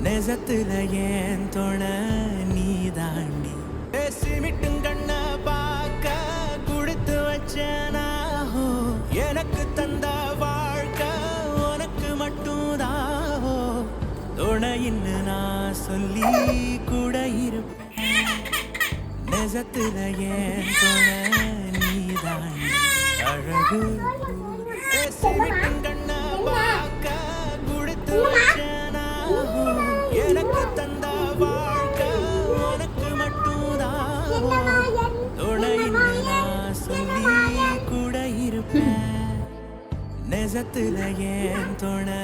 நெசத்துல ஏன் தொண நீ தாண்டி சிமிட்டும் கண்ண பார்க்க குடுத்து வச்சனாஹோ எனக்கு தந்த வாழ்க்கை உனக்கு மட்டும் தாஹோ துணையின்னு நான் சொல்லி கூட இருப்பேன் நெசத்துல ஏன் தொண நீ தாண்டி அழகு சிமிட்டும் கண்ண பார்க்க குடுத்து வச்சனாஹோ எனக்கு தந்த வாழ்க்கை உனக்கு மட்டும்தான் துணைன்னு நான் சொல்லி கூட இருப்பேன் நெசத்துல ஏன் துணை